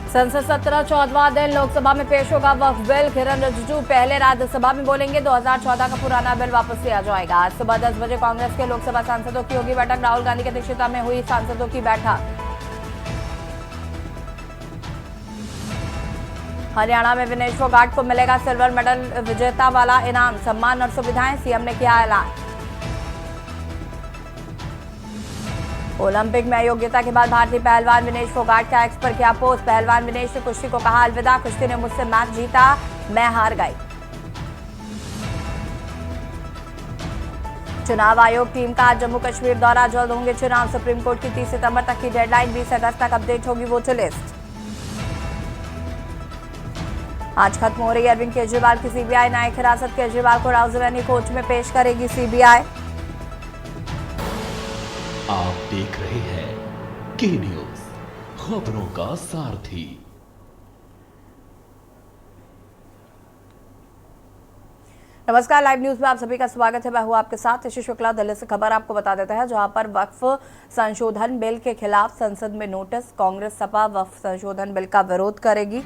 संसद सत्र 14वां दिन लोकसभा में पेश होगा वक्फ बिल। किरण रिजिजू पहले राज्यसभा में बोलेंगे। 2014 का पुराना बिल वापस लिया जाएगा। आज सुबह 10 बजे कांग्रेस के लोकसभा सांसदों की होगी बैठक। राहुल गांधी की अध्यक्षता में हुई सांसदों की बैठक। हरियाणा में विनेश फोगाट को मिलेगा सिल्वर मेडल विजेता वाला इनाम, सम्मान और सुविधाएं, सीएम ने किया ऐलान। ओलंपिक में अयोग्यता के बाद भारतीय पहलवान विनेश फोगाट का एक्स पर किया पोस्ट। पहलवान विनेश ने कुश्ती को कहा अलविदा, कुश्ती ने मुझसे मैच जीता, मैं हार गई। चुनाव आयोग टीम का आज जम्मू कश्मीर दौरा। जल्द होंगे चुनाव। सुप्रीम कोर्ट की 30 सितंबर तक की डेडलाइन। 20 अगस्त तक अपडेट होगी वोटर लिस्ट। आज खत्म हो रही अरविंद केजरीवाल की सीबीआई न्यायिक हिरासत। केजरीवाल को राउजवेन्यू कोर्ट में पेश करेगी सीबीआई। आप देख रहे हैं के न्यूज, खबरों का सारथी। नमस्कार, लाइव न्यूज में आप सभी का स्वागत है। मैं हूं आपके साथ ऋषि शुक्ला। दिल्ली से खबर आपको बता देते हैं, जहां पर वक्फ संशोधन बिल के खिलाफ संसद में नोटिस। कांग्रेस सपा वक्फ संशोधन बिल का विरोध करेगी।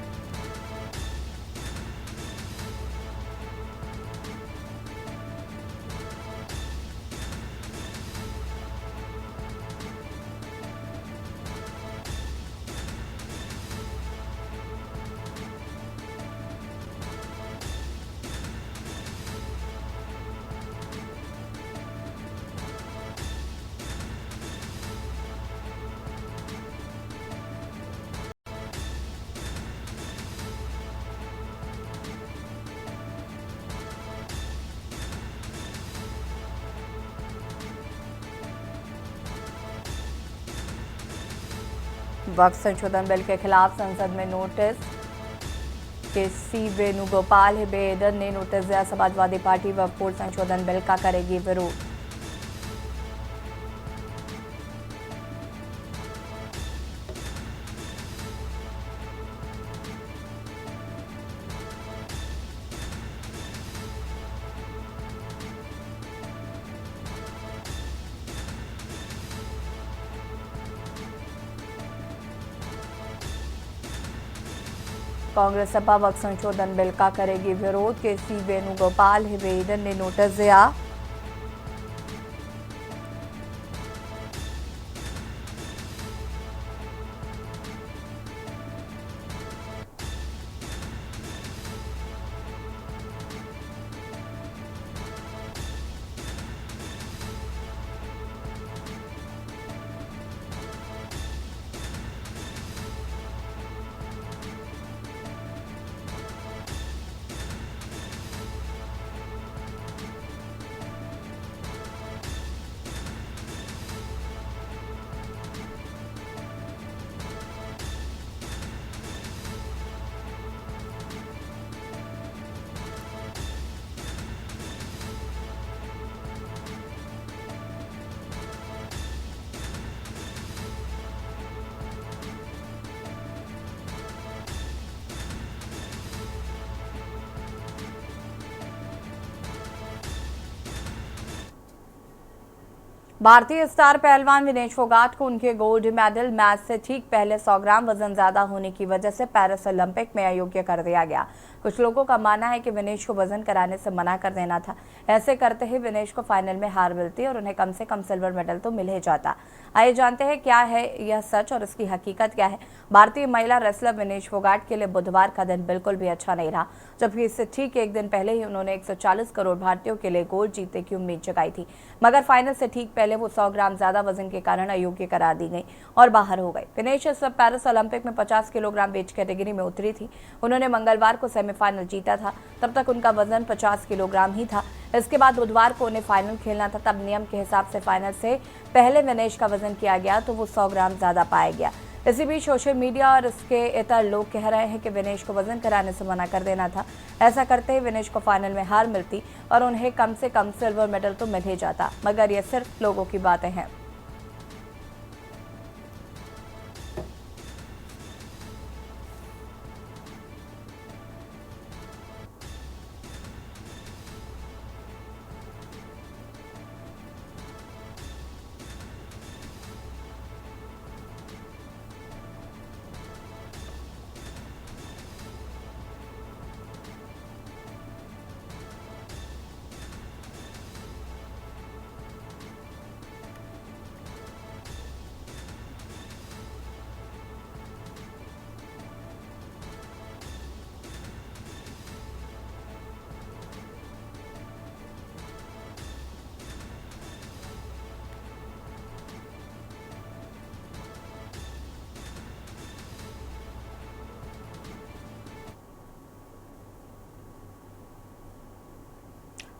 वक्फ संशोधन बिल के खिलाफ संसद में नोटिस। के सी वेणुगोपाल बेदर ने नोटिस दिया। समाजवादी पार्टी वक्फ बोर्ड संशोधन बिल का करेगी विरोध। कांग्रेस सपा वक्फ संशोधन बिल का करेगी विरोध। के सी वेणुगोपाल बेदर ने नोटिस दिया। भारतीय स्टार पहलवान विनेश फोगाट को उनके गोल्ड मेडल मैच से ठीक पहले 100 ग्राम वजन ज्यादा होने की वजह से पेरिस ओलंपिक में अयोग्य कर दिया गया। कुछ लोगों का मानना है कि विनेश को वजन कराने से मना कर देना था। ऐसे करते ही विनेश को फाइनल में हार मिलती और उन्हें कम से कम सिल्वर मेडल तो मिल ही जाता। आइए जानते हैं क्या है यह सच और इसकी हकीकत क्या है। भारतीय महिला रेसलर विनेश फोगाट के लिए बुधवार का दिन बिल्कुल भी अच्छा नहीं रहा, जबकि इससे ठीक एक दिन पहले ही उन्होंने 140 करोड़ भारतीयों के लिए गोल्ड जीतने की उम्मीद जगाई थी। मगर फाइनल से ठीक पहले वो 100 ग्राम ज्यादा वजन के कारण अयोग्य करार दी गई और बाहर हो गई। विनेश इस वक्त पेरिस ओलंपिक में 50 किलोग्राम वेट कैटेगरी में उतरी थी। उन्होंने मंगलवार को सेमीफाइनल जीता था। तब तक उनका वजन 50 किलोग्राम ही था। इसके बाद बुधवार को उन्हें फाइनल खेलना था। तब नियम के हिसाब से फाइनल से पहले विनेश का वजन किया गया तो वो 100 ग्राम ज्यादा पाया गया। इसी बीच सोशल मीडिया और इसके इतर लोग कह रहे हैं कि विनेश को वजन कराने से मना कर देना था। ऐसा करते ही विनेश को फाइनल में हार मिलती और उन्हें कम से कम सिल्वर मेडल तो मिल ही जाता। मगर ये सिर्फ लोगों की बातें हैं।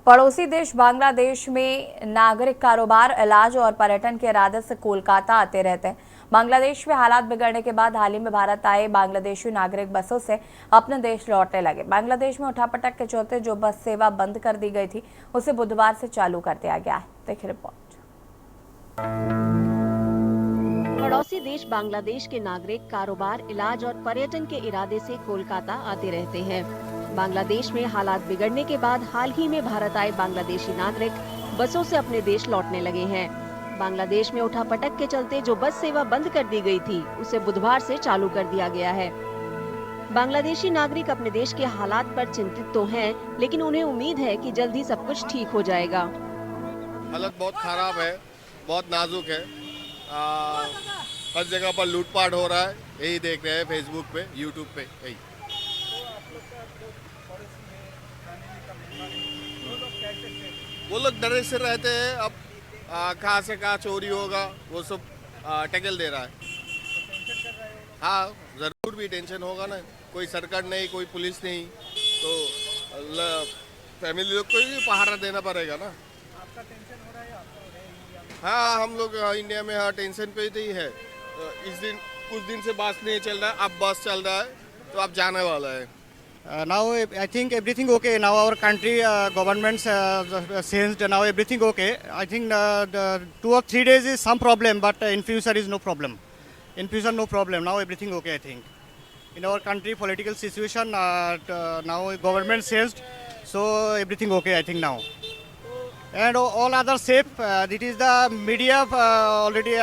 पड़ोसी देश बांग्लादेश में नागरिक कारोबार, इलाज और पर्यटन के इरादे से कोलकाता आते रहते हैं। बांग्लादेश में हालात बिगड़ने के बाद हाल ही में भारत आए बांग्लादेशी नागरिक बसों से अपने देश लौटने लगे। बांग्लादेश में उठापटक के चलते जो बस सेवा बंद कर दी गई थी, उसे बुधवार से चालू कर दिया गया है। देखिए रिपोर्ट। पड़ोसी देश बांग्लादेश के नागरिक कारोबार, इलाज और पर्यटन के इरादे से कोलकाता आते रहते हैं। बांग्लादेश में हालात बिगड़ने के बाद हाल ही में भारत आए बांग्लादेशी नागरिक बसों से अपने देश लौटने लगे हैं। बांग्लादेश में उठापटक के चलते जो बस सेवा बंद कर दी गई थी, उसे बुधवार से चालू कर दिया गया है। बांग्लादेशी नागरिक अपने देश के हालात पर चिंतित तो हैं, लेकिन उन्हें उम्मीद है कि जल्द ही सब कुछ ठीक हो जाएगा। हालत बहुत खराब है, बहुत नाजुक है। हर जगह पर लूटपाट हो रहा है, यही देख रहे हैं फेसबुक पे, यूट्यूब पे। यही वो लोग डरे से रहते हैं। अब कहाँ से कहाँ चोरी होगा वो सब टैकल दे रहा है। हाँ, जरूर भी टेंशन होगा ना। कोई सरकार नहीं, कोई पुलिस नहीं, तो फैमिली लोग को ही पहरा देना पड़ेगा ना। आपका टेंशन हो रहा है? हाँ, हम लोग इंडिया में टेंशन पे ही है। कुछ दिन से बस नहीं चल रहा है, अब बस चल रहा है, तो अब जाने वाला है। Now I think everything okay. Now our country governments changed. Now everything okay. I think the 2 or 3 days is some problem, but in future is no problem. In future no problem. Now everything okay. I think in our country political situation now government changed, so everything okay. I think now. And all other safe. It is the media already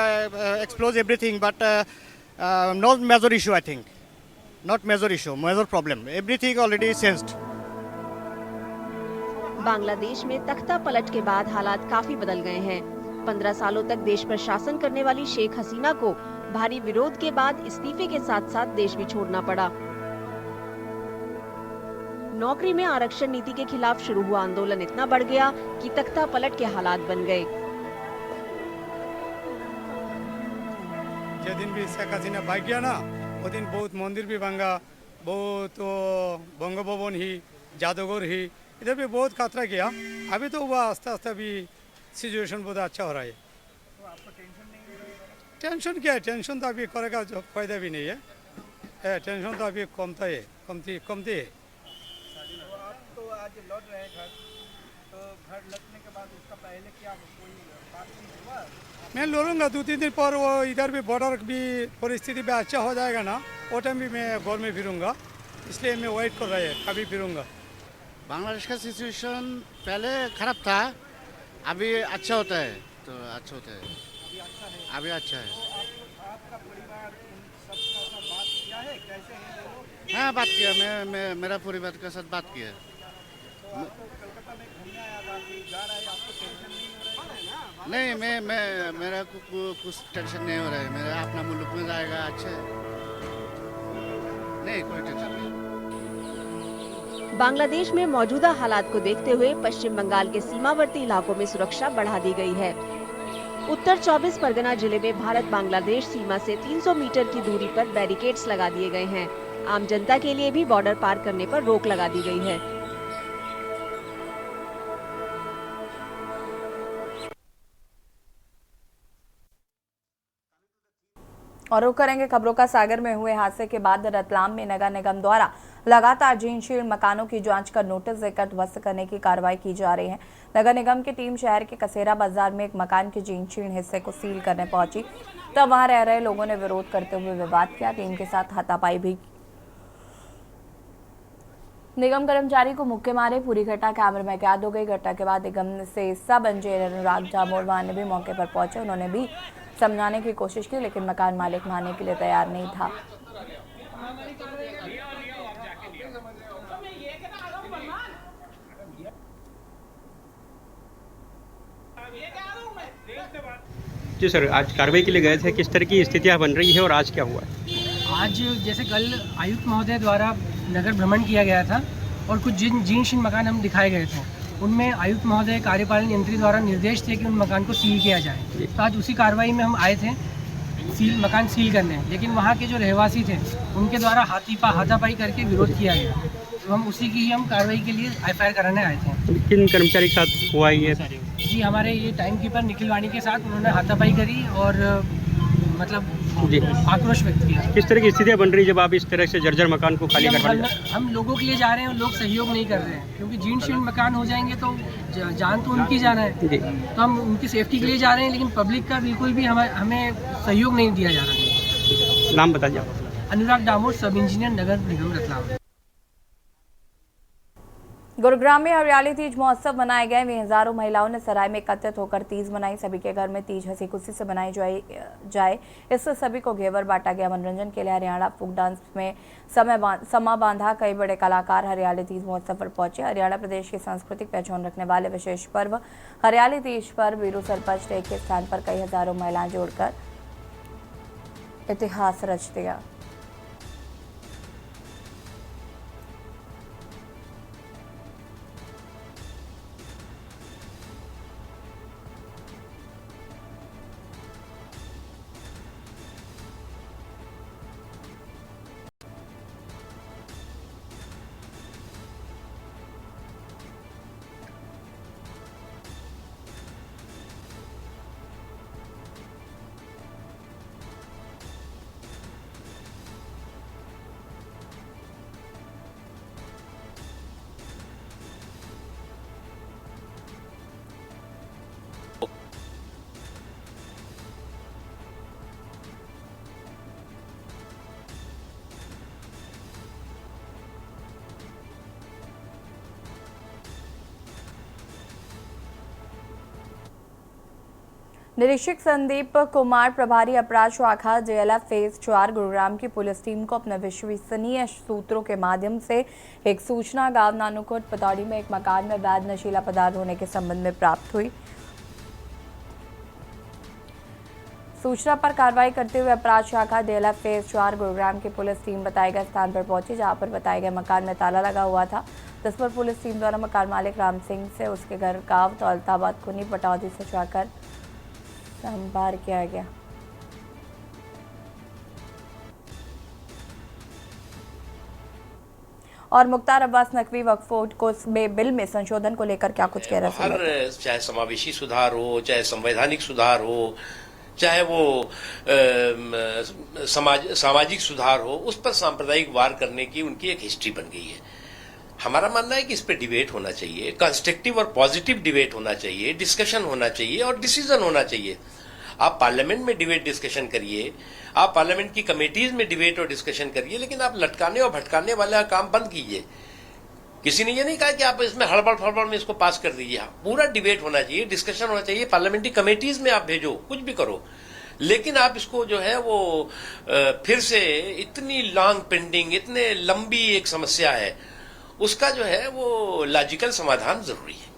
exposed everything, but no major issue. I think. Not major issue, major problem. Everything already changed. Bangladesh में तख्ता पलट के बाद हालात काफी बदल गए हैं। 15 सालों तक देश पर शासन करने वाली शेख हसीना को भारी विरोध के बाद इस्तीफे के साथ साथ देश भी छोड़ना पड़ा। नौकरी में आरक्षण नीति के खिलाफ शुरू हुआ आंदोलन इतना बढ़ गया कि तख्ता पलट के हालात बन गए। जिस दिन भी शेख हसीना भाग गया ना, वो दिन बहुत मंदिर भी भांगा, बहुत बंग भवन ही, जादूगर ही, इधर भी बहुत खतरा किया। अभी तो हुआ आस्ते आस्ते भी सिचुएशन बहुत अच्छा हो रहा है। तो आपको टेंशन नहीं हो रहा है? टेंशन क्या है? टेंशन तो अभी करेगा जो फायदा भी नहीं है। टेंशन तो अभी कमता है, कमती है। तो आप तो आज लौट रहे हैं घर, तो घर लौटने के बाद उसका पहले क्या कोई बातचीत हुआ? मैं लड़ूंगा 2-3 दिन पर। वो इधर भी बॉर्डर भी परिस्थिति भी अच्छा हो जाएगा ना, वो टाइम भी मैं घर में फिरूंगा, इसलिए मैं वेट कर रहा है, कभी फिरूंगा। बांग्लादेश का सिचुएशन पहले खराब था, अभी अच्छा होता है, तो अच्छा होता है। अभी अच्छा है। तो आपका परिवार सबका साथ बात किया है, कैसे हैं लोग? हाँ, बात किया। मैं मेरा परिवार के साथ बात किया। तो आपको कलकत्ता में घूमने आया था, जा रहा है, आपको टेंशन नहीं हो रहा है? नहीं, मेरा कुछ टेंशन नहीं हो रहा है। मेरा अपना मुल्क में जाएगा, अच्छा है, नहीं कोई टेंशन नहीं। बांग्लादेश में मौजूदा हालात को देखते हुए पश्चिम बंगाल के सीमावर्ती इलाकों में सुरक्षा बढ़ा दी गई है। उत्तर 24 परगना जिले में भारत बांग्लादेश सीमा से 300 मीटर की दूरी पर बैरिकेड्स लगा दिए गए हैं। आम जनता के लिए भी बॉर्डर पार करने पर रोक लगा दी गई है। और रुक करेंगे खबरों का। सागर में हुए हादसे के बाद रतलाम में नगर निगम द्वारा लगातार जीर्णशीर्ण मकानों की जांच कर नोटिस देकर ध्वस्त करने की कार्रवाई की जा रही है। नगर निगम की टीम शहर के कसेरा बाजार में एक मकान के जीर्णशीर्ण हिस्से को सील करने पहुंची, तब वहां रह रहे लोगों ने विरोध करते हुए विवाद किया। टीम के साथ हाथापाई भी। निगम कर्मचारी को मुक्के मारे, पूरी घटना कैमरे में कैद हो गई। घटना के बाद निगम से सब इंजीनियर अनुराग जामोरवान ने भी मौके पर पहुंचे। उन्होंने भी समझाने की कोशिश की, लेकिन मकान मालिक मानने के लिए तैयार नहीं था। जी सर, आज कार्रवाई के लिए गए थे, किस तरह की स्थितियां बन रही है और आज क्या हुआ? आज जैसे कल आयुक्त महोदय द्वारा नगर भ्रमण किया गया था और कुछ जीर्णशीर्ण मकान हम दिखाए गए थे, उनमें आयुक्त महोदय कार्यपालन यंत्री द्वारा निर्देश थे कि उन मकान को सील किया जाए। तो आज उसी कार्रवाई में हम आए थे मकान सील करने, लेकिन वहाँ के जो रहवासी थे उनके द्वारा हाथापाई करके विरोध किया गया। हम उसी की ही हम कार्रवाई के लिए एफआईआर कराने आए थे। किन कर्मचारी के साथ हुआ ये? जी हमारे ये टाइम कीपर निखिल वाणी के साथ उन्होंने हाथापाई करी और मतलब जी। आक्रोश व्यक्त किया। किस तरह की स्थितियाँ बन रही जब आप इस तरह से जर्जर मकान को खाली करवाने? हम लोगों के लिए जा रहे हैं और लोग सहयोग नहीं कर रहे हैं, क्योंकि जीर्ण शीर्ण मकान हो जाएंगे तो जान तो उनकी जाना है। जी। तो हम उनकी सेफ्टी के लिए जा रहे हैं, लेकिन पब्लिक का बिल्कुल भी हमें सहयोग नहीं दिया जा रहा है। नाम बता दीजिए। अनुराग डामोर, सब इंजीनियर, नगर निगम रतलाम। गुरुग्राम में हरियाली तीज महोत्सव मनाए गए। वहीं हजारों महिलाओं ने सराय में एकत्रित होकर तीज मनाई। सभी के घर में तीज हंसी खुशी से मनाई जाए इससे सभी को घेवर बांटा गया। मनोरंजन के लिए हरियाणा फोक डांस में समा बांधा कई बड़े कलाकार हरियाली तीज महोत्सव पर पहुंचे। हरियाणा प्रदेश की सांस्कृतिक पहचान रखने वाले विशेष पर्व हरियाली तीज पर वीरू सरपंच डे के स्थान पर कई हजारों महिलाएं जोड़कर इतिहास रच दिया। निरीक्षक संदीप कुमार, प्रभारी अपराध शाखा जेएलएफ फेज 4 गुरुग्राम की पुलिस टीम को अपने विश्वसनीय सूत्रों के माध्यम से एक सूचना गांव नानूकोट पतौड़ी में एक मकान में वैध नशीला पदार्थ होने के संबंध में प्राप्त हुई। सूचना पर कार्रवाई करते हुए अपराध शाखा जेएलएफ फेज 4 गुरुग्राम की पुलिस टीम बताए गए स्थान पर पहुंची, जहां पर बताए गए मकान में ताला लगा हुआ था, जिस पर पुलिस टीम द्वारा मकान मालिक राम सिंह से उसके घर गांव दौलताबाद खुनी पटौदी से जाकर संभार किया गया। और मुख्तार अब्बास नकवी वक्फ बोर्ड को बिल में संशोधन को लेकर क्या कुछ कह रहे हैं? चाहे समावेशी सुधार हो, चाहे संवैधानिक सुधार हो, चाहे वो सामाजिक सुधार हो, उस पर सांप्रदायिक वार करने की उनकी एक हिस्ट्री बन गई है। हमारा मानना है कि इस पे डिबेट होना चाहिए, कंस्ट्रक्टिव और पॉजिटिव डिबेट होना चाहिए, डिस्कशन होना चाहिए और डिसीजन होना चाहिए। आप पार्लियामेंट में डिबेट डिस्कशन करिए, आप पार्लियामेंट की कमेटीज में डिबेट और डिस्कशन करिए, लेकिन आप लटकाने और भटकाने वाला काम बंद कीजिए। किसी ने ये नहीं कहा कि आप इसमें हड़बड़ फड़बड़ में इसको पास कर दीजिए। पूरा डिबेट होना चाहिए, डिस्कशन होना चाहिए, पार्लियामेंट्री कमेटीज में आप भेजो, कुछ भी करो, लेकिन आप इसको जो है वो फिर से इतनी लॉन्ग पेंडिंग, इतने लंबी एक समस्या है, उसका जो है वो लॉजिकल समाधान जरूरी है।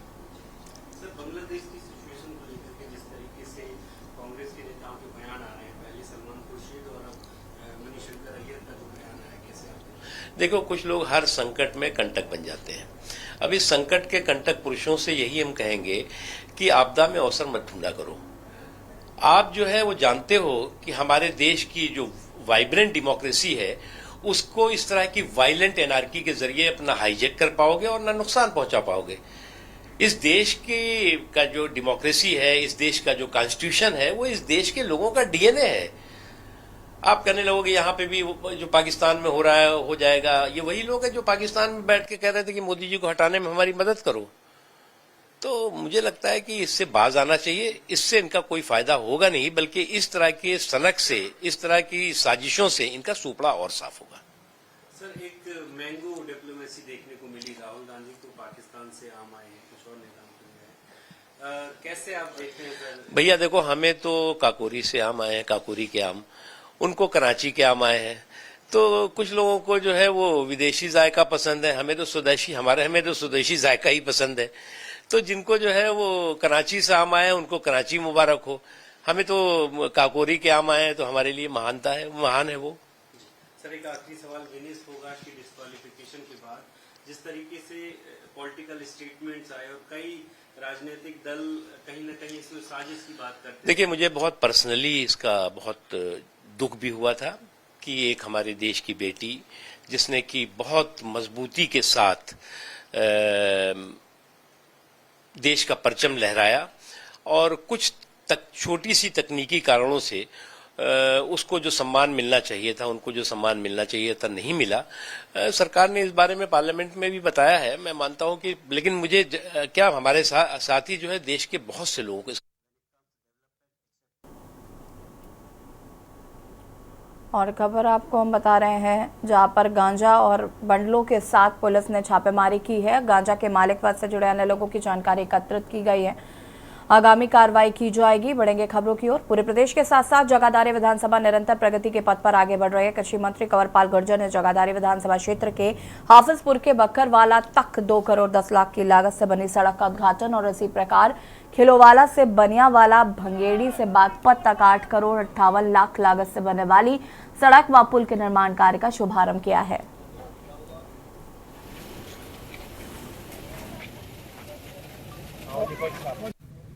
सर, बांग्लादेश की सिचुएशन को लेकर के जिस तरीके से कांग्रेस के नेताओं के बयान आ रहे हैं, पहले सलमान खुर्शीद और मनीशंकर अय्यर का जो बयान आया, कैसे आप देखो, कुछ लोग हर संकट में कंटक बन जाते हैं। अब इस संकट के कंटक पुरुषों से यही हम कहेंगे कि आपदा में अवसर मत ढूंढा करो। आप जो है वो जानते हो कि हमारे देश की जो वाइब्रेंट डेमोक्रेसी है, उसको इस तरह की वायलेंट एनार्की के जरिए अपना हाईजैक कर पाओगे और ना नुकसान पहुंचा पाओगे। इस देश की का जो डेमोक्रेसी है, इस देश का जो कॉन्स्टिट्यूशन है, वो इस देश के लोगों का डीएनए है। आप कहने लगोगे यहाँ पे भी जो पाकिस्तान में हो रहा है हो जाएगा। ये वही लोग हैं जो पाकिस्तान में बैठ के कह रहे थे कि मोदी जी को हटाने में हमारी मदद करो। तो मुझे लगता है कि इससे बाज आना चाहिए। इससे इनका कोई फायदा होगा नहीं, बल्कि इस तरह के सनक से, इस तरह की साजिशों से इनका सूपड़ा और साफ होगा। सर, एक मैंगो डिप्लोमेसी देखने को मिली। राहुल गांधी तो पाकिस्तान से आम आए हैं, कुछ और नेताओं को कैसे आप देखते हैं सर? भैया देखो, हमें तो काकोरी से आम आए हैं, काकोरी के आम, उनको कराची के आम आए हैं। तो कुछ लोगों को जो है वो विदेशी जायका पसंद है, हमें तो स्वदेशी जायका ही पसंद है। तो जिनको जो है वो कराची से आम आए हैं, उनको कराची मुबारक हो। हमें तो काकोरी के आम आए हैं, तो हमारे लिए महानता है, महान है वो। सर, एक आखिरी सवाल, विनेश फोगाट की डिस्क्वालिफिकेशन के बाद जिस तरीके से पॉलिटिकल स्टेटमेंट्स आए और कई राजनीतिक दल कहीं न कहीं इसमें साजिश की बात करते हैं। देखिए, मुझे बहुत पर्सनली इसका बहुत दुख भी हुआ था कि एक हमारे देश की बेटी जिसने कि बहुत मजबूती के साथ देश का परचम लहराया और कुछ छोटी सी तकनीकी कारणों से उसको जो सम्मान मिलना चाहिए था, उनको जो सम्मान मिलना चाहिए था, नहीं मिला। सरकार ने इस बारे में पार्लियामेंट में भी बताया है, मैं मानता हूं कि, लेकिन मुझे क्या हमारे साथ ही जो है देश के बहुत से लोगों को। और खबर आपको हम बता रहे हैं जहां पर गांजा और बंडलों के साथ पुलिस ने छापेमारी की है। गांजा के मालिक पद से जुड़े अन्य लोगों की जानकारी एकत्रित की गई है। आगामी कार्रवाई की जाएगी। बढ़ेंगे खबरों की ओर। पूरे प्रदेश के साथ साथ जगाधारी विधानसभा निरंतर प्रगति के पथ पर आगे बढ़ रही है। कृषि मंत्री कंवरपाल गुर्जर ने जगाधारी विधानसभा क्षेत्र के हाफिजपुर के बक्करवाला तक 2 करोड़ 10 लाख की लागत से बनी सड़क का उद्घाटन और इसी प्रकार खिलोवाला से बनियावाला भंगेड़ी से बागपत तक 8 करोड़ 58 लाख लागत से बनने वाली सड़क व पुल के निर्माण कार्य का शुभारंभ किया है।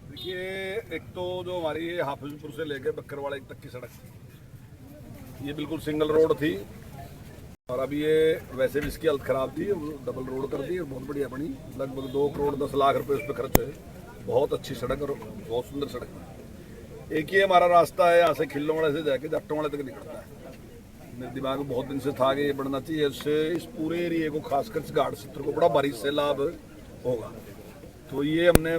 देखिए, एक तो जो हमारी हाफिजपुर से लेके बक्करवाड़ा तक की सड़क ये बिल्कुल सिंगल रोड थी और अभी ये वैसे भी इसकी हालत खराब थी, डबल रोड कर दी, बहुत बढ़िया बनी। लगभग 2 करोड़ 10 लाख रुपए उस पर खर्च हुए। बहुत अच्छी सड़क और बहुत सुंदर सड़क। एक ही हमारा रास्ता है, यहाँ से खिल्लोवाड़ा से जाके जट्टोवाड़ा तक निकलता है। मेरे दिमाग में बहुत दिन से था कि ये बढ़ना चाहिए, इससे इस पूरे एरिए को खासकर इस घाट क्षेत्र को बड़ा भारी से लाभ होगा। तो ये हमने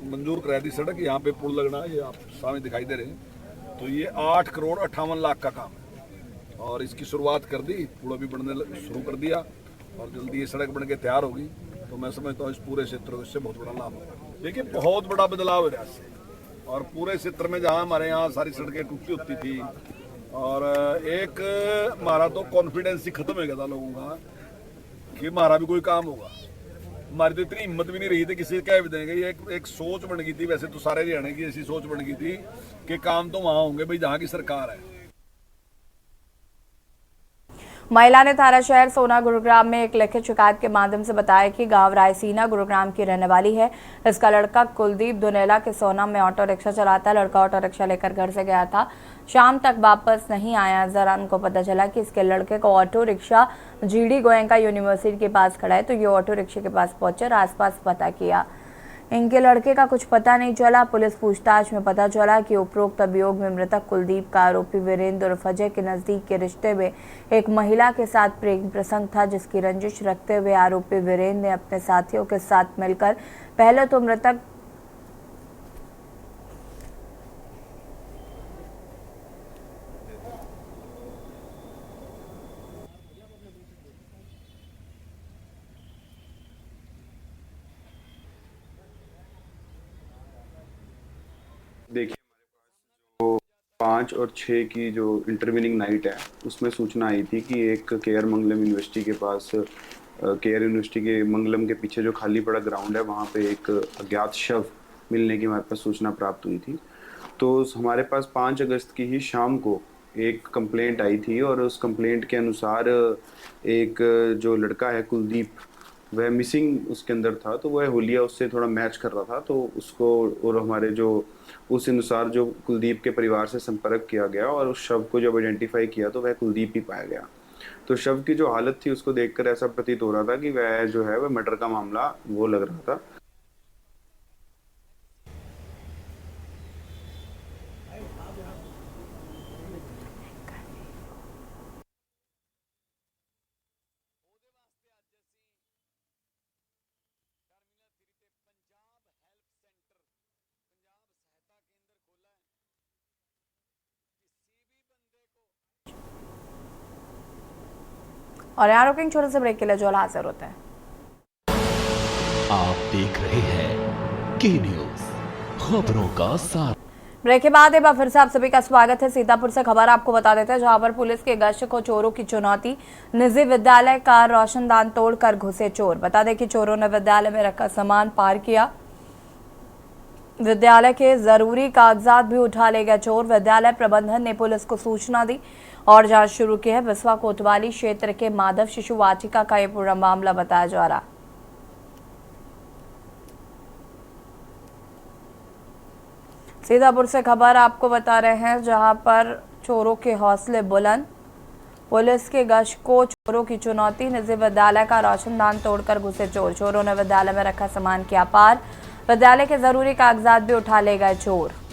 मंजूर करा दी सड़क। यहाँ पे पुल लगना, ये आप सामने दिखाई दे रहे हैं। तो ये 8 करोड़ 58 लाख का काम है और इसकी शुरुआत कर दी, पुल भी बनने शुरू कर दिया और जल्दी ये सड़क बन के तैयार होगी। तो मैं समझता हूँ इस पूरे क्षेत्र को इससे बहुत बड़ा लाभ होगा। देखिए, बहुत बड़ा बदलाव है यहाँ से और पूरे क्षेत्र में जहाँ हमारे यहाँ सारी सड़कें टूटी होती थी और एक हमारा तो कॉन्फिडेंस ही खत्म हो गया था लोगों का कि हमारा भी कोई काम होगा। हमारी तो इतनी हिम्मत भी नहीं रही थी किसी कह भी देंगे। ये एक सोच बन गई थी, वैसे तो सारे हरियाणा की ऐसी सोच बन गई थी कि काम तो वहां होंगे भाई जहां की सरकार है। महिला ने थाना शहर सोना गुरुग्राम में एक लिखित शिकायत के माध्यम से बताया कि गांव रायसीना गुरुग्राम की रहने वाली है। इसका लड़का कुलदीप दुनेला के सोना में ऑटो रिक्शा चलाता है। लड़का ऑटो रिक्शा लेकर घर से गया था, शाम तक वापस नहीं आया। जरा उनको पता चला कि इसके लड़के को auto rickshaw GD Goenka university के पास खड़ा है, तो ये ऑटो रिक्शा के पास पहुंचे और आसपास पता किया। इनके लड़के का कुछ पता नहीं चला। पुलिस पूछताछ में पता चला कि उपरोक्त अभियोग में मृतक कुलदीप का आरोपी वीरेंद्र उर्फ अजय के नजदीक के रिश्ते में एक महिला के साथ प्रेम प्रसंग था, जिसकी रंजिश रखते हुए आरोपी वीरेंद्र ने अपने साथियों के साथ मिलकर पहले तो मृतक देखिए, हमारे पास जो 5 और 6 की जो इंटरवीनिंग नाइट है उसमें सूचना आई थी कि एक केआर मंगलम यूनिवर्सिटी के पास, केआर यूनिवर्सिटी के मंगलम के पीछे जो खाली पड़ा ग्राउंड है वहाँ पे एक अज्ञात शव मिलने की हमारे पास सूचना प्राप्त हुई थी। तो हमारे पास 5 अगस्त की ही शाम को एक कंप्लेंट आई थी और उस कंप्लेंट के अनुसार एक जो लड़का है कुलदीप, वह मिसिंग उसके अंदर था। तो वह हुलिया उससे थोड़ा मैच कर रहा था, तो उसको और हमारे जो उस अनुसार जो कुलदीप के परिवार से संपर्क किया गया और उस शव को जब आइडेंटिफाई किया तो वह कुलदीप ही पाया गया। तो शव की जो हालत थी उसको देखकर ऐसा प्रतीत हो रहा था कि वह जो है वह मर्डर का मामला वो लग रहा था। और यहाँ रुकेंगे छोटे से ब्रेक के लिए, जो हाजिर होते हैं। आप देख रहे हैं के न्यूज, खबरों का सार। ब्रेक के बाद एक बार फिर से आप सभी का स्वागत है। सीतापुर से खबर आपको बता देते हैं, जहां पर पुलिस के गश्त को चोरों की चुनौती। निजी विद्यालय का रोशनदान तोड़कर घुसे चोर। बता दें कि चोरों ने विद्यालय में रखा सामान पार किया, विद्यालय के जरूरी कागजात भी उठा ले गए चोर। विद्यालय प्रबंधन ने पुलिस को सूचना दी और जांच शुरू की है। बिस्वा कोतवाली क्षेत्र के माधव शिशु वाटिका का यह पूरा मामला बताया जा रहा। सीतापुर से खबर आपको बता रहे हैं, जहां पर चोरों के हौसले बुलंद। पुलिस के गश्त को चोरों की चुनौती। निजी विद्यालय का रोशनदान तोड़कर घुसे चोर। चोरों ने विद्यालय में रखा सामान किया पार। विद्यालय के जरूरी कागजात भी उठा ले गए चोर।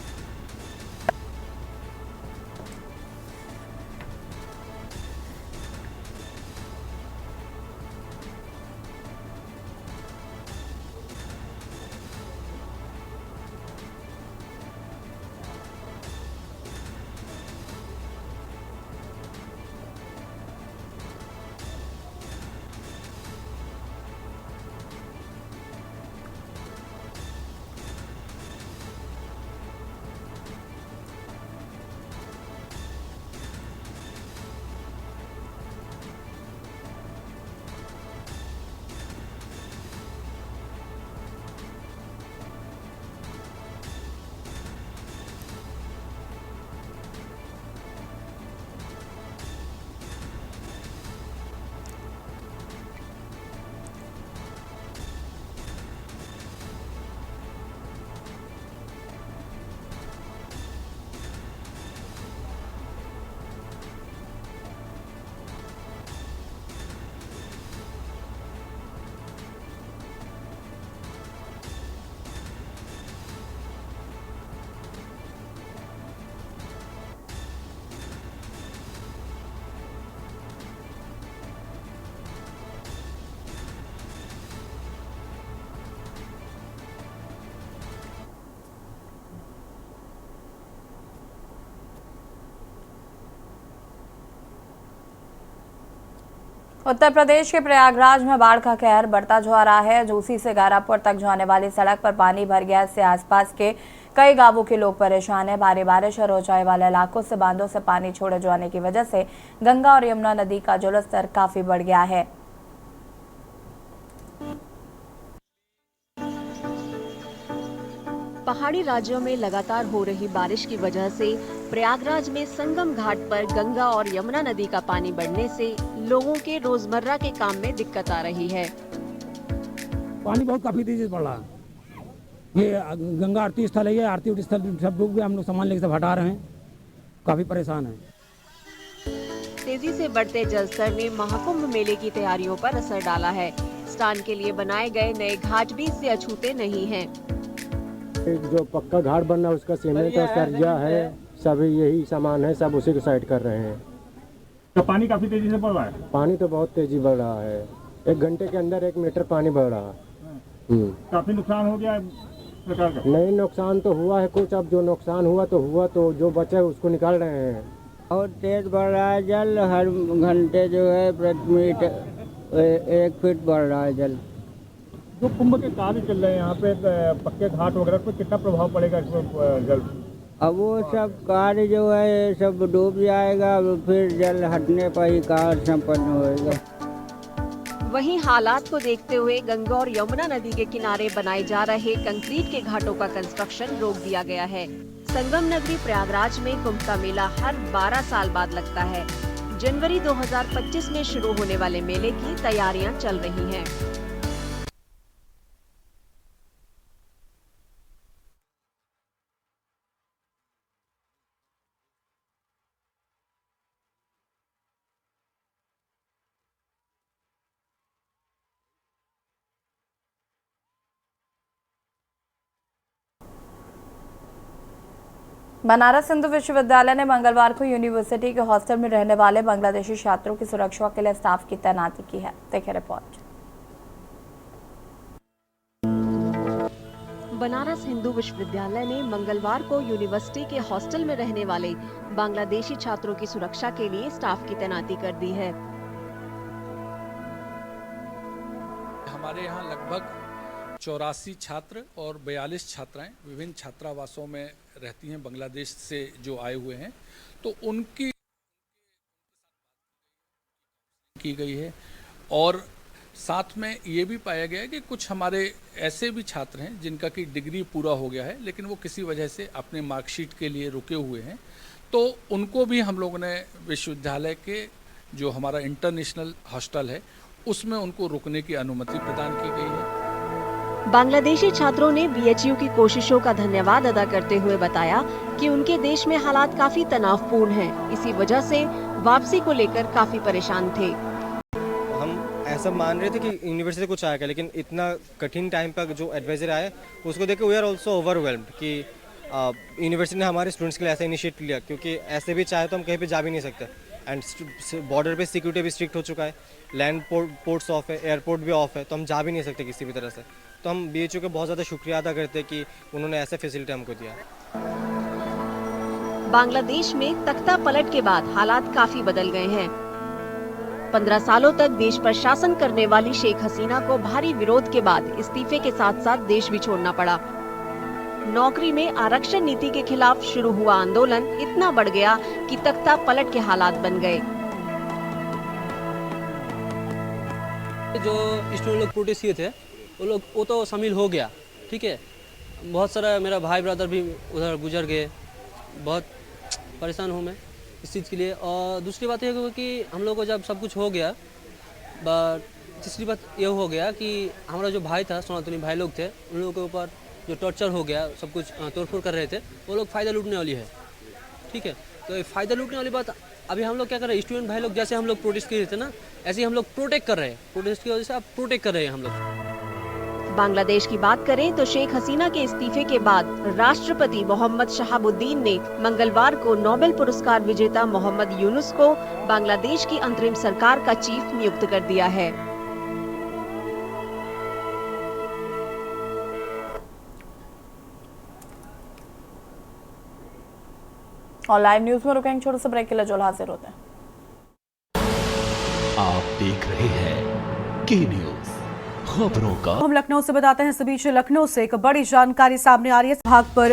उत्तर प्रदेश के प्रयागराज में बाढ़ का कहर बढ़ता जा रहा है। जोशी से गारापुर तक जाने वाली सड़क पर पानी भर गया। इससे आसपास के कई गांवों के लोग परेशान हैं। भारी बारिश और ऊंचाई वाले इलाकों से बांधों से पानी छोड़े जाने की वजह से गंगा और यमुना नदी का जलस्तर काफी बढ़ गया है। पहाड़ी राज्यों में लगातार हो रही बारिश की वजह से प्रयागराज में संगम घाट पर गंगा और यमुना नदी का पानी बढ़ने से लोगों के रोजमर्रा के काम में दिक्कत आ रही है। पानी बहुत काफी तेजी से बढ़ रहा है। ये गंगा आरती स्थल है, ये आरती स्थल सब लोग भी हम लोग सामान लेकर सब हटा रहे हैं, काफी परेशान है। तेजी से बढ़ते जलस्तर ने महाकुंभ मेले की तैयारियों पर असर डाला है। स्नान के लिए बनाए गए नए घाट भी इससे अछूते नहीं हैं। जो पक्का घाट बनना उसका सीमेंट और सरिया है, सभी यही सामान है, सब उसी को साइड कर रहे हैं। तो पानी काफी तेजी से बढ़ रहा है। पानी तो बहुत तेजी बढ़ रहा है, 1 घंटे के अंदर 1 मीटर पानी बढ़ रहा है। काफी नुकसान हो गया है सरकार का? नहीं, नुकसान तो हुआ है कुछ, अब जो नुकसान हुआ तो जो बचा है उसको निकाल रहे हैं। बहुत तेज बढ़ रहा है जल, हर घंटे जो है प्रति मिनट 1 फीट बढ़ रहा है जल। जो कुंभ के कार्य चल रहे हैं यहाँ पे पक्के घाट वगैरह पर कितना प्रभाव पड़ेगा इसमें जल? अब वो सब कार्य जो है सब डूब जाएगा, फिर जल हटने पर ही कार्य संपन्न होएगा। वहीं हालात को देखते हुए गंगा और यमुना नदी के किनारे बनाए जा रहे कंक्रीट के घाटों का कंस्ट्रक्शन रोक दिया गया है। संगम नगरी प्रयागराज में कुंभ का मेला हर 12 साल बाद लगता है। जनवरी 2025 में शुरू होने वाले मेले की तैयारियां चल रही हैं। बनारस हिंदू विश्वविद्यालय ने मंगलवार को यूनिवर्सिटी के हॉस्टल में रहने वाले बांग्लादेशी छात्रों की सुरक्षा के लिए स्टाफ की तैनाती की है। देखिए रिपोर्ट। बनारस हिंदू विश्वविद्यालय ने मंगलवार को यूनिवर्सिटी के हॉस्टल में रहने वाले बांग्लादेशी छात्रों की सुरक्षा के लिए स्टाफ की तैनाती कर दी है। हमारे यहाँ लगभग 84 छात्र और 42 छात्राएं विभिन्न छात्रावासों में रहती हैं बांग्लादेश से जो आए हुए हैं, तो उनकी की गई है। और साथ में ये भी पाया गया कि कुछ हमारे ऐसे भी छात्र हैं जिनका कि डिग्री पूरा हो गया है लेकिन वो किसी वजह से अपने मार्कशीट के लिए रुके हुए हैं, तो उनको भी हम लोगों ने विश्वविद्यालय के जो हमारा इंटरनेशनल हॉस्टल है उसमें उनको रुकने की अनुमति प्रदान की गई है। बांग्लादेशी छात्रों ने बीएचयू की कोशिशों का धन्यवाद अदा करते हुए बताया कि उनके देश में हालात काफी तनावपूर्ण हैं। इसी वजह से वापसी को लेकर काफी परेशान थे। हम ऐसा मान रहे थे कि यूनिवर्सिटी कुछ आएगा, लेकिन इतना कठिन टाइम पर जो एडवाइजर आया उसको देख के वी आर ऑल्सो ओवरवेल्म्ड कि यूनिवर्सिटी ने हमारे स्टूडेंट्स के लिए ऐसा इनिशिएट लिया, क्योंकि ऐसे भी चाहे तो हम कहीं पे जा भी नहीं सकते। एंड बॉर्डर पे सिक्योरिटी भी स्ट्रिक्ट हो चुका है, लैंड पोर्ट्स ऑफ है, एयरपोर्ट भी ऑफ है, तो हम जा भी नहीं सकते किसी भी तरह से। तो हम बीएचयू का बहुत ज़्यादा शुक्रिया अदा करते हैं कि उन्होंने ऐसा फैसिलिटी हमको दिया। बांग्लादेश में तख्ता पलट के बाद हालात काफी बदल गए हैं। 15 सालों तक देश पर शासन करने वाली शेख हसीना को भारी विरोध के बाद इस्तीफे के साथ साथ देश भी छोड़ना पड़ा। नौकरी में आरक्षण नीति के खिलाफ शुरू हुआ आंदोलन इतना बढ़ गया कि तख्ता पलट के हालात बन गए। जो स्टूडेंट लोग प्रोटेस्ट किए थे वो तो शामिल हो गया, ठीक है। बहुत सारा मेरा भाई ब्रदर भी उधर गुजर गए, बहुत परेशान हूँ मैं इस चीज़ के लिए। और दूसरी बात यह कि हम लोग को जब सब कुछ हो गया, बट तीसरी बात ये हो गया कि हमारा जो भाई था, सनातनी भाई लोग थे, उन लोगों के ऊपर जो टॉर्चर हो गया, सब कुछ तोड़फोड़ कर रहे थे, वो लोग फ़ायदा लूटने वाली है, ठीक है। तो ये फ़ायदा लूटने वाली बात अभी हम लोग क्या कर रहे हैं, स्टूडेंट भाई लोग जैसे हम लोग प्रोटेस्ट किए थे ना, ऐसे ही हम लोग प्रोटेक्ट कर रहे हैं। प्रोटेस्ट की वजह से अब प्रोटेक्ट कर रहे हैं हम लोग। बांग्लादेश की बात करें तो शेख हसीना के इस्तीफे के बाद राष्ट्रपति मोहम्मद शहाबुद्दीन ने मंगलवार को नोबेल पुरस्कार विजेता मोहम्मद यूनुस को बांग्लादेश की अंतरिम सरकार का चीफ नियुक्त कर दिया है। और लाइव न्यूज में रुकेंगे छोटे से ब्रेक के लिए, जो हाजिर होते हैं। आप देख रहे हैं के न्यूज खबरों का। हम लखनऊ से बताते हैं, इस बीच लखनऊ से एक बड़ी जानकारी सामने आ रही है। भाग पर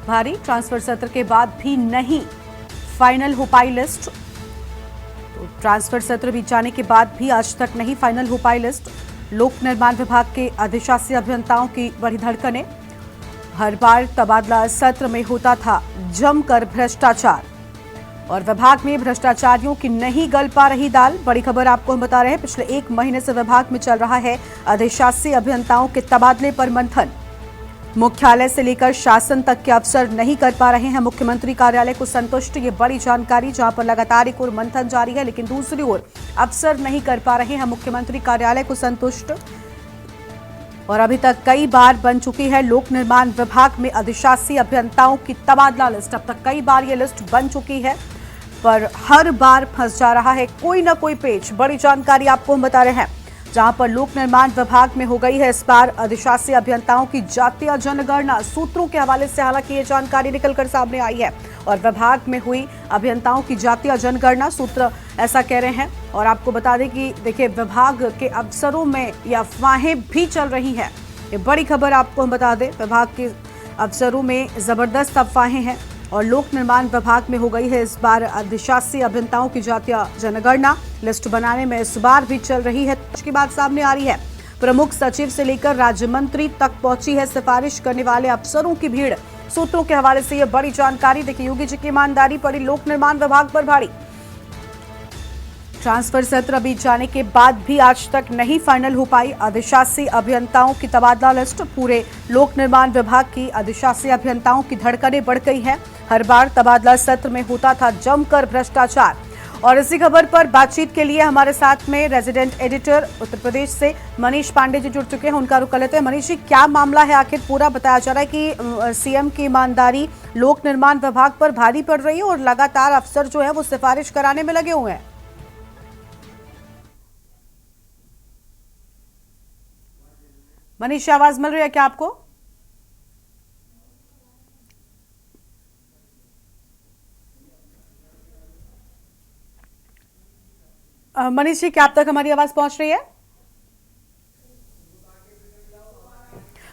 भारी ट्रांसफर सत्र के बाद भी नहीं फाइनल हो पाई लिस्ट। तो ट्रांसफर सत्र बीत जाने के बाद भी आज तक नहीं फाइनल हो पाई लिस्ट। लोक निर्माण विभाग के अधिशासी अभियंताओं की बड़ी धड़कनें। हर बार तबादला सत्र में होता था जमकर भ्रष्टाचार, और विभाग में भ्रष्टाचारियों की नहीं गल पा रही दाल। बड़ी खबर आपको हम बता रहे हैं, पिछले 1 महीने से विभाग में चल रहा है अधिशासी अभियंताओं के तबादले पर मंथन। मुख्यालय से लेकर शासन तक के अफसर नहीं कर पा रहे हैं मुख्यमंत्री कार्यालय को संतुष्ट। ये बड़ी जानकारी, जहां पर लगातार एक ओर मंथन जारी है, लेकिन दूसरी ओर अफसर नहीं कर पा रहे हैं मुख्यमंत्री कार्यालय को संतुष्ट। और अभी तक कई बार बन चुकी है लोक निर्माण विभाग में अधिशासी अभियंताओं की तबादला लिस्ट। अब तक कई बार ये लिस्ट बन चुकी है, पर हर बार फंस जा रहा है कोई ना कोई पेच। बड़ी जानकारी आपको हम बता रहे हैं, जहां पर लोक निर्माण विभाग में हो गई है इस बार अधिशासी अभियंताओं की जातीय जनगणना। सूत्रों के हवाले से हालांकि ये जानकारी निकलकर सामने आई है, और विभाग में हुई अभियंताओं की जातीय जनगणना, सूत्र ऐसा कह रहे हैं। और आपको बता दें कि देखिए, विभाग के अफसरों में ये अफवाहें भी चल रही हैं। ये बड़ी खबर आपको हम बता दें, विभाग के अफसरों में जबरदस्त अफवाहें हैं, और लोक निर्माण विभाग में हो गई है इस बार अधिशासी अभियंताओं की जातीय जनगणना। लिस्ट बनाने में इस बार भी चल रही है। की बात सामने आ रही है, प्रमुख सचिव से लेकर राज्य मंत्री तक पहुंची है सिफारिश करने वाले अफसरों की भीड़। सूत्रों के हवाले से यह बड़ी जानकारी। देखिए, योगी जी की ईमानदारी पड़ी लोक निर्माण विभाग पर भारी। ट्रांसफर सत्र बीत जाने के बाद भी आज तक नहीं फाइनल हो पाई अधिशासी अभियंताओं की तबादला लिस्ट। पूरे लोक निर्माण विभाग की अधिशासी अभियंताओं की धड़कनें बढ़ गई हैं। हर बार तबादला सत्र में होता था जमकर भ्रष्टाचार। और इसी खबर पर बातचीत के लिए हमारे साथ में रेजिडेंट एडिटर उत्तर प्रदेश से मनीष पांडे जी जुड़ चुके हैं। उनका रुख कर लेते हैं। मनीष जी, क्या मामला है आखिर? पूरा बताया जा रहा है कि सीएम की ईमानदारी लोक निर्माण विभाग पर भारी पड़ रही है, और लगातार अफसर जो है वो सिफारिश कराने में लगे हुए हैं। मनीष, आवाज मिल रही है क्या आपको? मनीष जी, क्या आप तक हमारी आवाज पहुंच रही है?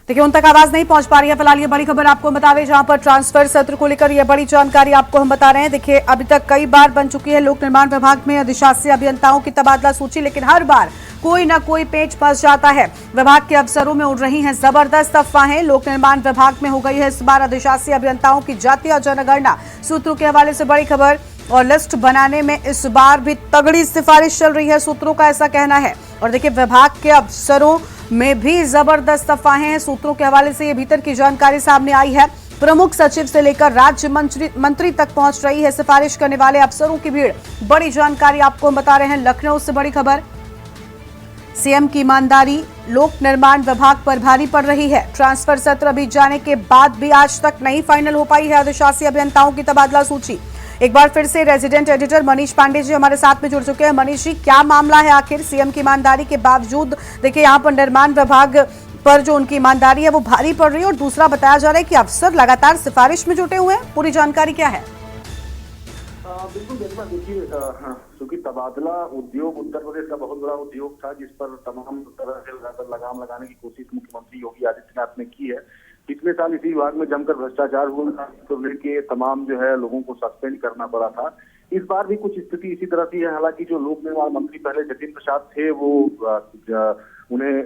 देखिए, उन तक आवाज नहीं पहुंच पा रही है फिलहाल। ये बड़ी खबर आपको बता दें, जहां पर ट्रांसफर सत्र को लेकर ये बड़ी जानकारी आपको हम बता रहे हैं। देखिए, अभी तक कई बार बन चुकी है लोक निर्माण विभाग में अधिशासी अभियंताओं की तबादला सूची, लेकिन हर बार कोई ना कोई पेच फंस जाता है। विभाग के अफसरों में उड़ रही हैं जबरदस्त अफवाहें। लोक निर्माण विभाग में हो गई है इस बार अधिशासी अभियंताओं की जातीय जनगणना। सूत्रों के हवाले से बड़ी खबर, और लिस्ट बनाने में इस बार भी तगड़ी सिफारिश चल रही है, सूत्रों का ऐसा कहना है। और देखिए, विभाग के अफसरों में भी जबरदस्त अफवाहें हैं। सूत्रों के हवाले से ये भीतर की जानकारी सामने आई है। प्रमुख सचिव से लेकर राज्य मंत्री तक पहुंच रही है सिफारिश करने वाले अफसरों की भीड़। बड़ी जानकारी आपको हम बता रहे हैं। लखनऊ से बड़ी खबर, सीएम की ईमानदारी लोक निर्माण विभाग पर भारी पड़ रही है। ट्रांसफर सत्र बीत जाने के बाद भी आज तक नहीं फाइनल हो पाई है अधिशासी अभियंताओं की तबादला सूची। एक बार फिर से रेजिडेंट एडिटर मनीष पांडे जी हमारे साथ में जुड़ चुके हैं। मनीष जी, क्या मामला है आखिर? सीएम की ईमानदारी के बावजूद देखिए यहाँ पर निर्माण विभाग पर जो उनकी ईमानदारी है वो भारी पड़ रही है, और दूसरा बताया जा रहा है कि अफसर लगातार सिफारिश में जुटे हुए हैं। पूरी जानकारी क्या है? बिल्कुल देखिए, क्योंकि तबादला उद्योग उत्तर प्रदेश का बहुत बड़ा उद्योग था, जिस पर तमाम तरह से लगाम लगाने की कोशिश मुख्यमंत्री योगी आदित्यनाथ ने की है। पिछले साल इसी विभाग में जमकर भ्रष्टाचार हुआ था, तो लेके तमाम जो है लोगों को सस्पेंड करना पड़ा था। इस बार भी कुछ स्थिति इसी तरह की है। हालांकि जो लोक निर्माण मंत्री पहले जतिन प्रसाद थे वो उन्हें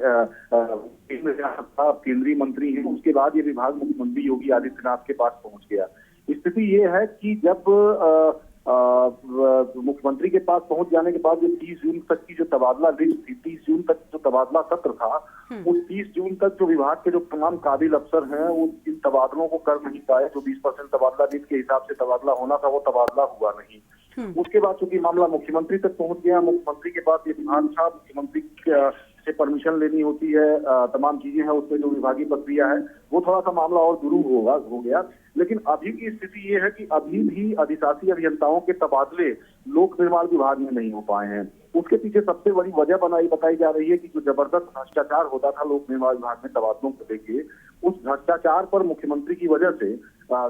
केंद्रीय मंत्री हैं, उसके बाद ये विभाग मुख्यमंत्री योगी आदित्यनाथ के पास पहुंच गया। स्थिति ये है कि जब मुख्यमंत्री के पास पहुंच जाने के बाद जो 30 जून तक की जो तबादला लिस्ट थी, 30 जून तक जो तबादला सत्र था, उस 30 जून तक जो विभाग के जो तमाम काबिल अफसर हैं वो इन तबादलों को कर नहीं पाए। जो 20% तबादला लिस्ट के हिसाब से तबादला होना था वो तबादला हुआ नहीं। उसके बाद चूंकि मामला मुख्यमंत्री तक पहुंच गया, मुख्यमंत्री के पास ये विभाग था, मुख्यमंत्री से परमिशन लेनी होती है, तमाम चीजें हैं, उसमें जो विभागीय प्रक्रिया है वो थोड़ा सा मामला और दुरूह हो गया। लेकिन अभी की स्थिति ये है कि अभी भी अधिशासी अभियंताओं के तबादले लोक निर्माण विभाग में नहीं हो पाए हैं। उसके पीछे सबसे बड़ी वजह बताई जा रही है कि जो जबरदस्त भ्रष्टाचार होता था लोक निर्माण विभाग में तबादलों को लेके, उस भ्रष्टाचार पर मुख्यमंत्री की वजह से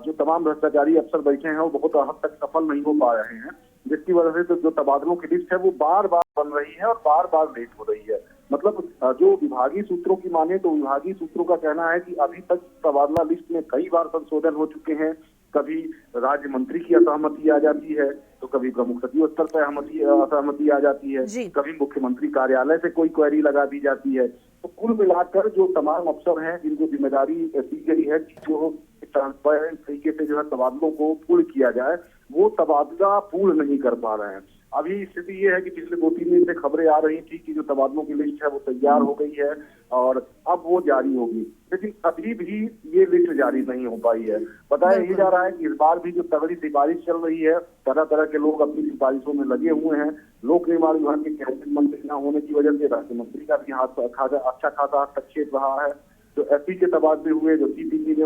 जो तमाम भ्रष्टाचारी अफसर बैठे हैं वो बहुत हद तक सफल नहीं हो पा रहे हैं, जिसकी वजह से तो जो तबादलों की लिस्ट है वो बार बार बन रही है और बार बार लेट हो रही है। मतलब जो विभागीय सूत्रों की माने तो विभागीय सूत्रों का कहना है कि अभी तक तबादला लिस्ट में कई बार संशोधन हो चुके हैं। कभी राज्य मंत्री की असहमति आ जाती है, तो कभी प्रमुख सचिव स्तर पर असहमति आ जाती है, कभी मुख्यमंत्री कार्यालय से कोई क्वेरी लगा दी जाती है। तो कुल मिलाकर जो तमाम अफसर हैं जिनको जिम्मेदारी दी गई है कि जो ट्रांसपेरेंट तरीके से जो है तबादलों को पूर्ण किया जाए, वो तबादला पूर्ण नहीं कर पा रहे हैं। अभी स्थिति ये है कि पिछले 2-3 दिन से खबरें आ रही थी कि जो तबादलों की लिस्ट है वो तैयार हो गई है और अब वो जारी होगी, लेकिन अभी भी ये लिस्ट जारी नहीं हो पाई है। बताया ये जा रहा है कि इस बार भी जो तगड़ी सिफारिश चल रही है, तरह तरह के लोग अपनी सिफारिशों में लगे हुए हैं। लोक निर्माण विभाग के कैबिनेट मंत्री न होने की वजह से राज्य मंत्री का भी अच्छा खासा हस्तक्षेप रहा है। जो एसपी के तबादले हुए, जो सीपीसी ने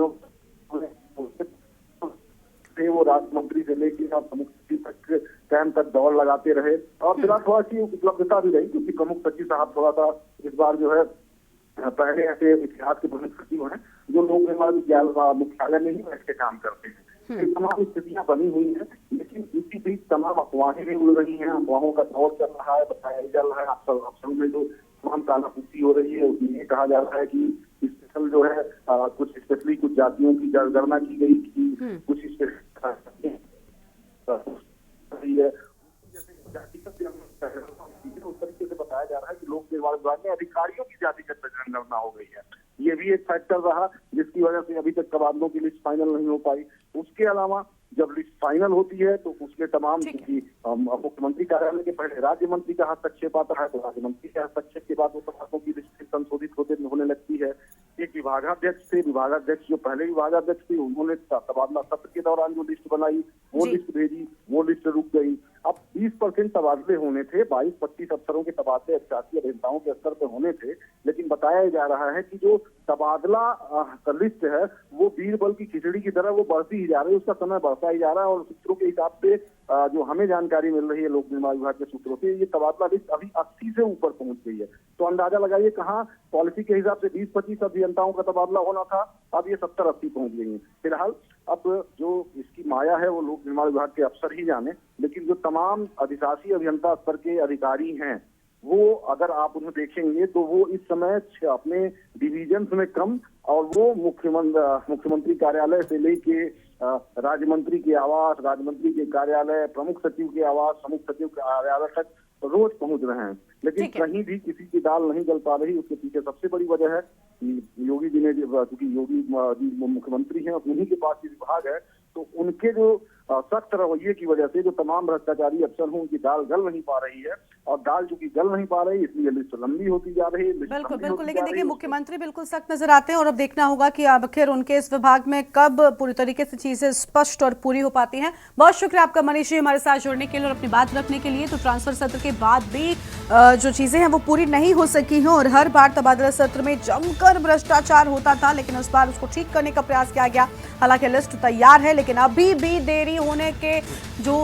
वो राज्य मंत्री से लेकर प्रमुख सचिव तक कैंप तक दौड़ लगाते रहे, और फिलहाल थोड़ा सी उपलब्धता भी रही क्योंकि प्रमुख सचिव साहब थोड़ा सा इस बार जो है पहले ऐसे इतिहास के प्रमुख सचिव हैं जो लोक निर्माण मुख्यालय में ही बैठ के काम करते हैं। तो तमाम स्थितियां बनी हुई हैं, लेकिन इसी बीच तमाम अफवाहें भी उड़ रही हैं, अफवाहों का दौर चल रहा है, बताया चल रहा है। अफसरों में जो तमाम कालापूर्ति हो रही है उसमें ये कहा जा रहा है कि स्पेशल जो है कुछ स्पेशली कुछ जातियों की गणना की गई कि कुछ उस तरीके से बताया जा रहा है कि लोक निर्माण विभाग में अधिकारियों की जातिगत जनगणना हो गई है। ये भी एक फैक्टर रहा जिसकी वजह से अभी तक तबादलों की लिस्ट फाइनल नहीं हो पाई। उसके अलावा जब लिस्ट फाइनल होती है तो उसमें तमाम मुख्यमंत्री कार्यालय के पहले राज्य मंत्री का हस्तक्षेप आता है, तो राज्य मंत्री के हस्तक्षेप के बाद वो तबादलों की लिस्ट संशोधित होने लगती है। एक विभागाध्यक्ष थे, विभागाध्यक्ष जो पहले विभागाध्यक्ष थे उन्होंने तबादला सत्र के दौरान जो लिस्ट बनाई वो लिस्ट भेजी, वो लिस्ट रुक गई। अब 20% तबादले होने थे, 22-25 अफसरों के तबादले अधिशासी अभियंताओं के स्तर पर होने थे, लेकिन बताया जा रहा है कि जो तबादला लिस्ट है वो बीरबल की खिचड़ी की तरह वो बढ़ती ही जा रही है, उसका समय बढ़ता ही जा रहा है। और सूत्रों के हिसाब से जो हमें जानकारी मिल रही है लोक निर्माण विभाग के सूत्रों से, ये तबादला लिस्ट अभी 80 से ऊपर पहुंच गई है। तो अंदाजा लगाइए कहाँ पॉलिसी के हिसाब से 20-25 अभियंताओं का तबादला होना था, अब ये 70-80 पहुंच गई है। फिलहाल अब जो इसकी माया है वो लोक निर्माण विभाग के अफसर ही जाने, लेकिन जो तमाम अधिशासी अभियंता स्तर के अधिकारी हैं वो अगर आप उन्हें देखेंगे तो वो इस समय अपने डिविजन में कम, और वो मुख्यमंत्री कार्यालय से लेके राज्य मंत्री के आवास, राज्य मंत्री के कार्यालय, प्रमुख सचिव के आवास, प्रमुख सचिव के कार्यालय तक रोज पहुंच रहे हैं, लेकिन कहीं भी किसी की दाल नहीं गल पा रही। उसके पीछे सबसे बड़ी वजह है कि योगी जी ने, क्योंकि योगी जी मुख्यमंत्री हैं, उन्हीं के पास ये विभाग है, तो उनके जो सख्त रवैये की वजह से जो तमाम भ्रष्टाचारी अफसर हों उनकी दाल गल नहीं पा रही है, और दाल चूंकि गल नहीं पा रही इसलिए लिस्ट लंबी होती जा रही है। बिल्कुल बिल्कुल, लेकिन देखिए मुख्यमंत्री बिल्कुल सख्त नजर आते हैं और अब देखना होगा कि आखिर उनके इस विभाग में कब पूरी तरीके से चीजें स्पष्ट और पूरी हो पाती हैं। बहुत शुक्रिया आपका मनीष जी हमारे साथ जुड़ने के लिए और अपनी बात रखने के लिए। तो ट्रांसफर सत्र के बाद भी जो चीजें हैं वो पूरी नहीं हो सकी हैं और हर बार तबादला सत्र में जमकर भ्रष्टाचार होता था, लेकिन इस बार उसको ठीक करने का प्रयास किया गया। हालांकि लिस्ट तैयार है लेकिन अभी भी देरी होने के जो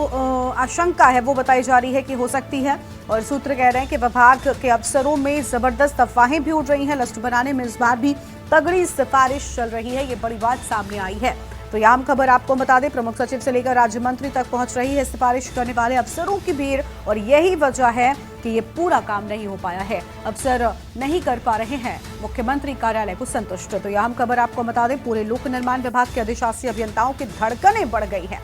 आशंका है वो बताई जा रही है कि हो सकती है, और सूत्र कह रहे हैं कि विभाग के अफसरों में जबरदस्त अफवाहें भी उड़ रही हैं। लिस्ट बनाने में इस बार भी तगड़ी सिफारिश चल रही है, ये बड़ी बात सामने आई है। तो ये आम खबर आपको बता दें, प्रमुख सचिव से लेकर राज्य मंत्री तक पहुंच रही है सिफारिश करने वाले अफसरों की भीड़, और यही वजह है कि ये पूरा काम नहीं हो पाया है। अफसर नहीं कर पा रहे हैं मुख्यमंत्री कार्यालय को संतुष्ट। तो ये आम खबर आपको बता दें, पूरे लोक निर्माण विभाग के अधिशासी अभियंताओं की धड़कनें बढ़ गई हैं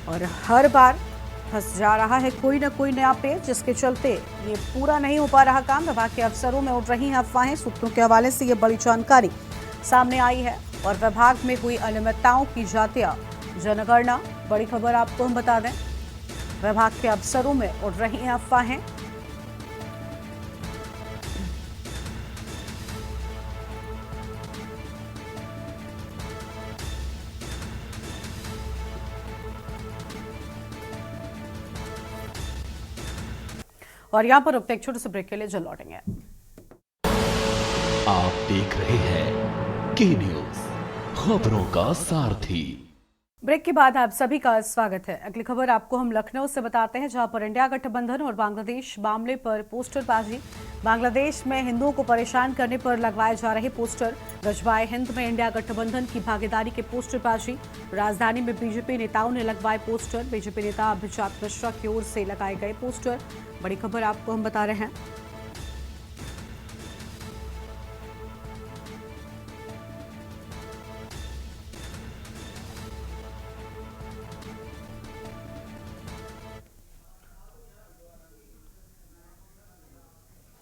और हर बार फंस जा रहा है कोई न कोई नया पेज, जिसके चलते ये पूरा नहीं हो पा रहा काम। विभाग के अफसरों में उड़ रही हैं अफवाहें, सूत्रों के हवाले से ये बड़ी जानकारी सामने आई है। और विभाग में हुई अनियमितताओं की जातिया जनगणना, बड़ी खबर आपको हम बता दें, विभाग के अफसरों में उड़ रही हैं अफवाहें। और यहाँ पर रुकते एक छोटे से ब्रेक के लिए जल्द लौटेंगे। आप देख रहे हैं के न्यूज, खबरों का सारथी। ब्रेक के बाद आप सभी का स्वागत है। अगली खबर आपको हम लखनऊ से बताते हैं, जहां पर इंडिया गठबंधन और बांग्लादेश मामले पर पोस्टरबाजी। बांग्लादेश में हिंदुओं को परेशान करने पर लगवाए जा रहे पोस्टर, गजवाए हिंद में इंडिया गठबंधन की भागीदारी के पोस्टरबाजी। राजधानी में बीजेपी नेताओं ने लगवाए पोस्टर, बीजेपी नेता अभिजात मिश्रा की ओर से लगाए गए पोस्टर। बड़ी खबर आपको हम बता रहे हैं।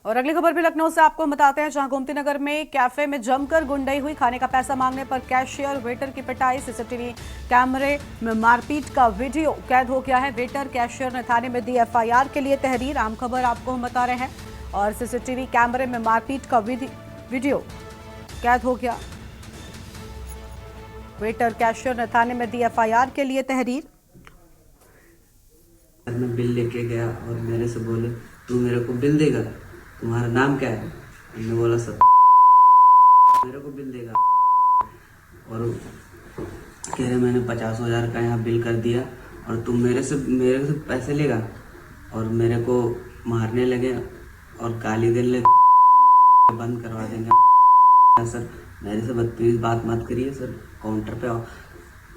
और अगली खबर भी लखनऊ से आपको हम बताते हैं, जहां गोमती नगर में कैफे में जमकर गुंडई हुई। खाने का पैसा मांगने पर कैशियर वेटर की पिटाई, सीसीटीवी कैमरे में मारपीट का वीडियो कैद हो गया है। वेटर कैशियर ने थाने में दी एफआईआर के लिए तहरीर। आम खबर आपको हम बता रहे हैं। और सीसीटीवी कैमरे में मारपीट का वीडियो कैद हो गया। वेटर कैशियर ने थाने में दी एफआईआर के लिए तहरीर। मैं बिल लेके गया और मेरे से बोले तू मेरे को बिल देगा, तुम्हारा नाम क्या है? मैंने बोला सर, मेरे को बिल देगा। और कह रहे मैंने 50,000 का यहाँ बिल कर दिया और तुम मेरे से पैसे लेगा, और मेरे को मारने लगे और गाली देने लगे, बंद करवा देंगे। सर मेरे से बदतमीज बात मत करिए सर, काउंटर पे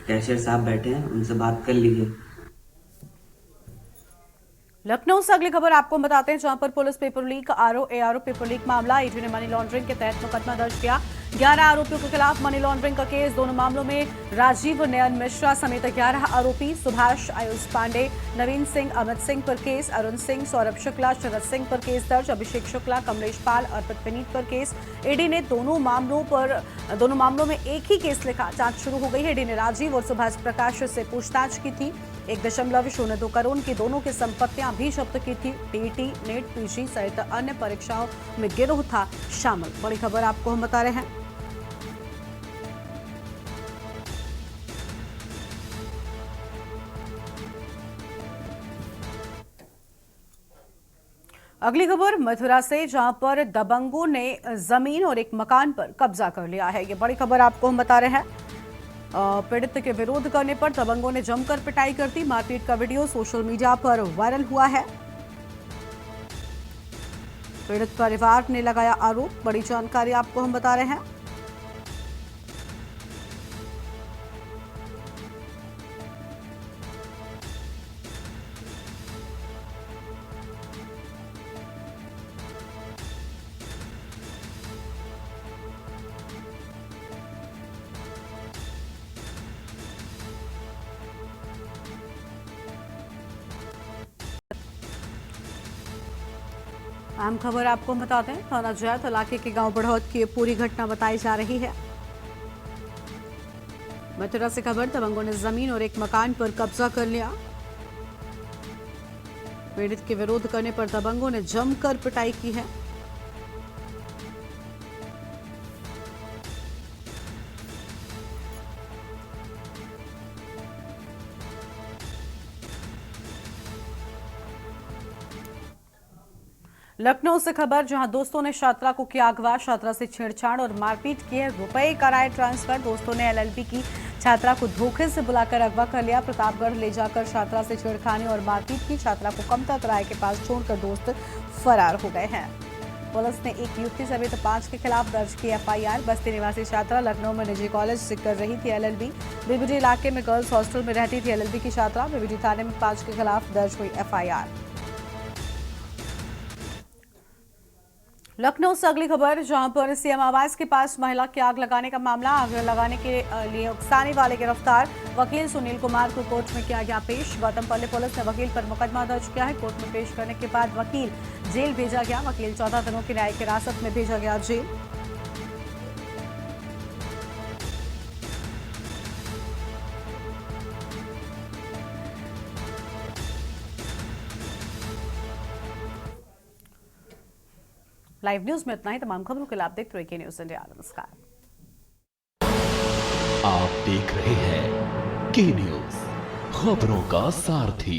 कैशियर साहब बैठे हैं, उनसे बात कर लीजिए। लखनऊ से अगली खबर आपको बताते हैं, जहां पर police paper leak ARO paper leak मामला, ईडी ने मनी लॉन्ड्रिंग के तहत मुकदमा दर्ज किया। 11 आरोपियों के खिलाफ मनी लॉन्ड्रिंग का केस। दोनों मामलों में राजीव नयन मिश्रा समेत 11 आरोपी, सुभाष, आयुष पांडे, नवीन सिंह, अमित सिंह पर केस, अरुण सिंह, सौरभ शुक्ला, शरद सिंह पर केस दर्ज, अभिषेक शुक्ला, कमलेश पाल, अर्पित विनीत पर केस। ईडी ने दोनों मामलों में एक ही केस लिखा। जांच शुरू हो गई है। ईडी ने राजीव और सुभाष प्रकाश से पूछताछ की थी। 1.02 करोड़ की दोनों की संपत्तियां भी जब्त की थी। टीईटी, नेट, पीजी सहित अन्य परीक्षाओं में गिरोह था शामिल। बड़ी खबर आपको हम बता रहे हैं। अगली खबर मथुरा से, जहां पर दबंगों ने जमीन और एक मकान पर कब्जा कर लिया है। ये बड़ी खबर आपको हम बता रहे हैं। पीड़ित के विरोध करने पर दबंगों ने जमकर पिटाई कर दी। मारपीट का वीडियो सोशल मीडिया पर वायरल हुआ है। पीड़ित परिवार ने लगाया आरोप। बड़ी जानकारी आपको हम बता रहे हैं। अहम खबर आपको बताते हैं, थाना जैत इलाके के गांव बढ़ौत की पूरी घटना बताई जा रही है। मथुरा से खबर, दबंगों ने जमीन और एक मकान पर कब्जा कर लिया। पीड़ित के विरोध करने पर दबंगों ने जमकर पिटाई की है। लखनऊ से खबर, जहां दोस्तों ने छात्रा को किया अगवा, छात्रा से छेड़छाड़ और मारपीट किए, रुपए कराए ट्रांसफर। दोस्तों ने एलएलबी की छात्रा को धोखे से बुलाकर अगवा कर लिया। प्रतापगढ़ ले जाकर छात्रा से छेड़खानी और मारपीट की। छात्रा को कमतराय के पास छोड़कर दोस्त फरार हो गए हैं। पुलिस ने एक युवती समेत 5 के खिलाफ दर्ज की एफआईआर। बस्ती निवासी छात्रा लखनऊ में निजी कॉलेज से कर रही थी एलएलबी। बीबीडी इलाके में गर्ल्स हॉस्टल में रहती थी एलएलबी की छात्रा। बीबीडी थाने में 5 के खिलाफ दर्ज हुई एफआईआर। लखनऊ से अगली खबर, जहां पर सीएम आवास के पास महिला की आग लगाने का मामला। आग लगाने के लिए उकसाने वाले गिरफ्तार। वकील सुनील कुमार को कोर्ट में किया गया पेश। गौतमपल्ली पुलिस ने वकील पर मुकदमा दर्ज किया है। कोर्ट में पेश करने के बाद वकील जेल भेजा गया। वकील 14 दिनों की न्यायिक हिरासत में भेजा गया जेल। लाइव न्यूज में इतना ही। तमाम खबरों के लिए आप देखते रहिए न्यूज़ इंडिया। नमस्कार। आप देख रहे हैं के न्यूज, खबरों का सारथी।